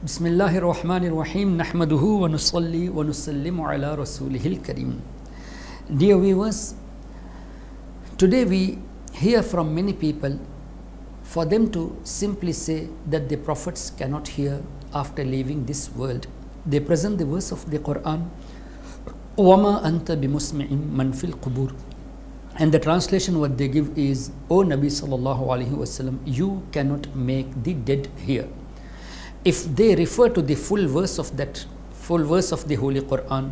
Bismillahir Rahmanir Rahim. Nahmaduhu wa nusalli wa nusallimu ala rasulihil kareem. Dear viewers, today we hear from many people for them to simply say that the prophets cannot hear after leaving this world. They present the verse of the Quran, وَمَا أَنْتَ بِمُسْمِعٍ مَنْ فِي الْقُبُورِ, and the translation what they give is, O Nabi sallallahu alaihi wasallam, you cannot make the dead hear. If they refer to the full verse of the Holy Quran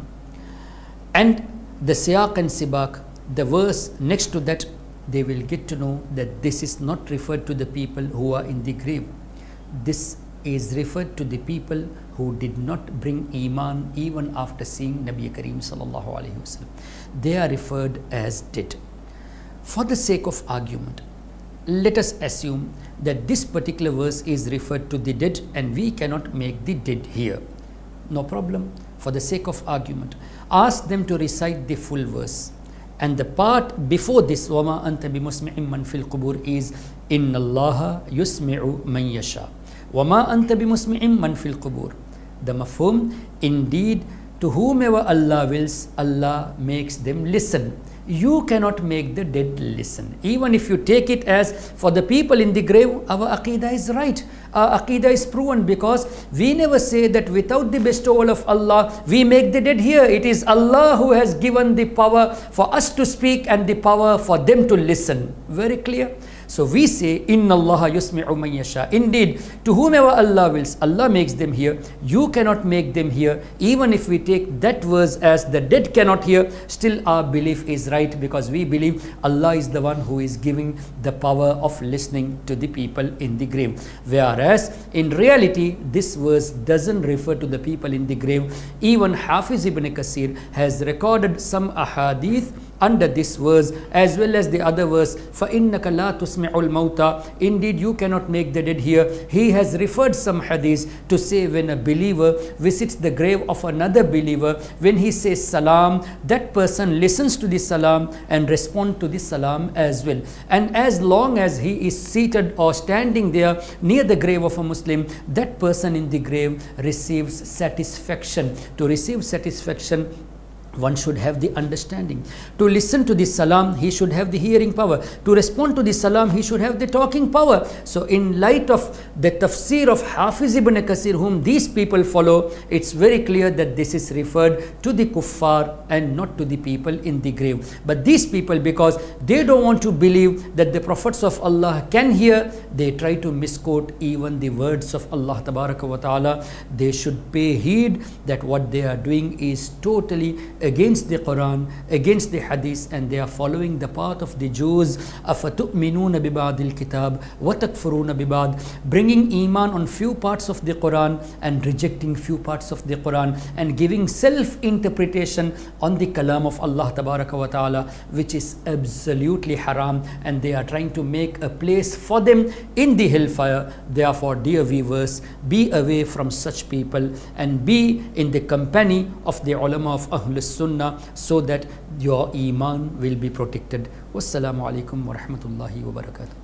and the siyaq and sibaq, the verse next to that, they will get to know that this is not referred to the people who are in the grave. This is referred to the people who did not bring iman even after seeing Nabi Kareem sallallahu alaihi wasallam. They are referred as dead. For the sake of argument, let us assume that this particular verse is referred to the dead and we cannot make the dead hear. No problem. For the sake of argument, ask them to recite the full verse. And the part before this, وَمَا أَنْتَ بِمُسْمِعٍ مَنْ فِي الْقُبُورِ, is إِنَّ اللَّهَ يُسْمِعُ مَنْ يَشَاءُ وَمَا أَنْتَ بِمُسْمِعٍ مَنْ فِي الْقُبُورِ. The mafhum, indeed, to whomever Allah wills, Allah makes them listen. You cannot make the dead listen. Even if you take it as for the people in the grave, our aqidah is right. Our aqidah is proven, because we never say that without the bestowal of Allah, we make the dead hear. It is Allah who has given the power for us to speak and the power for them to listen. Very clear. So we say, Inna Allah yusmi'u man yasha. Indeed, to whomever Allah wills, Allah makes them hear. You cannot make them hear. Even if we take that verse as the dead cannot hear, still our belief is right, because we believe Allah is the one who is giving the power of listening to the people in the grave. Whereas in reality, this verse doesn't refer to the people in the grave. Even Hafiz ibn Kasir has recorded some ahadith under this verse, as well as the other verse, فَإِنَّكَ لَا تُسْمِعُ الْمَوْتَى. Indeed, you cannot make the dead hear. He has referred some hadith to say when a believer visits the grave of another believer, when he says salam, that person listens to the salam and responds to the salam as well. And as long as he is seated or standing there near the grave of a Muslim, that person in the grave receives satisfaction. To receive satisfaction, one should have the understanding. To listen to the salam, he should have the hearing power. To respond to the salam, he should have the talking power. So in light of the tafsir of Hafiz ibn Kasir, whom these people follow, it's very clear that this is referred to the kuffar and not to the people in the grave. But these people, because they don't want to believe that the prophets of Allah can hear, they try to misquote even the words of Allah Tabaraka wa Ta'ala. They should pay heed that what they are doing is totally against the Quran, against the Hadith, and they are following the path of the Jews. أَفَتُؤْمِنُونَ بِبَعْضِ الْكِتَابِ وَتَكْفُرُونَ بِبَعْضِ, bringing iman on few parts of the Quran and rejecting few parts of the Quran, and giving self-interpretation on the kalam of Allah Tabaraka wa Ta'ala, which is absolutely haram, and they are trying to make a place for them in the hellfire. Therefore, dear viewers, be away from such people and be in the company of the ulama of Ahlus Sunnah, so that your iman will be protected. Wassalamu alaikum wa rahmatullahi wa barakatuh.